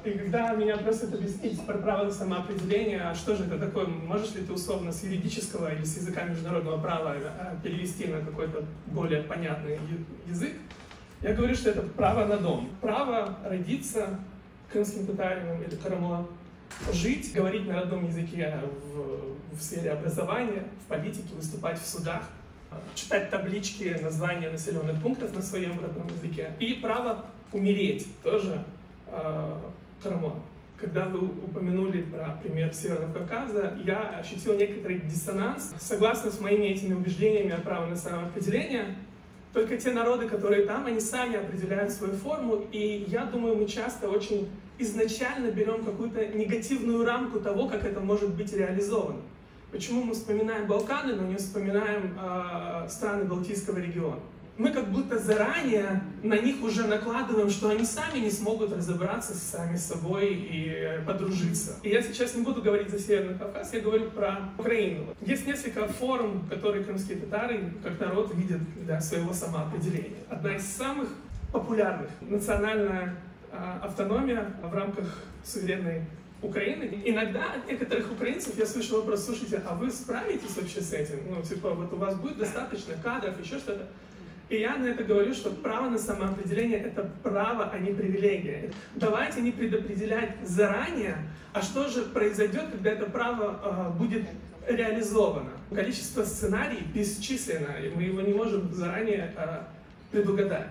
И когда меня просят объяснить про право на самоопределение, а что же это такое, можешь ли ты условно с юридического или с языка международного права перевести на какой-то более понятный язык, я говорю, что это право на дом. Право родиться крымским татарином или карамло, жить, говорить на родном языке в сфере образования, в политике, выступать в судах, читать таблички, названия населенных пунктов на своем родном языке. И право умереть тоже карамло. Когда вы упомянули про пример Северного Кавказа, я ощутил некоторый диссонанс. Согласно с моими этими убеждениями о праве на самоопределение, только те народы, которые там, они сами определяют свою форму, и я думаю, мы часто очень изначально берем какую-то негативную рамку того, как это может быть реализовано. Почему мы вспоминаем Балканы, но не вспоминаем страны Балтийского региона? Мы как будто заранее на них уже накладываем, что они сами не смогут разобраться сами с собой и подружиться. И я сейчас не буду говорить за Северный Кавказ, я говорю про Украину. Есть несколько форм, которые крымские татары как народ видят для своего самоопределения. Одна из самых популярных – национальная автономия в рамках суверенной Украины. Иногда от некоторых украинцев я слышу вопрос: слушайте, а вы справитесь вообще с этим? Ну, типа, вот у вас будет достаточно кадров, еще что-то. И я на это говорю, что право на самоопределение – это право, а не привилегия. Давайте не предопределять заранее, а что же произойдет, когда это право будет реализовано. Количество сценариев бесчисленно, и мы его не можем заранее предугадать.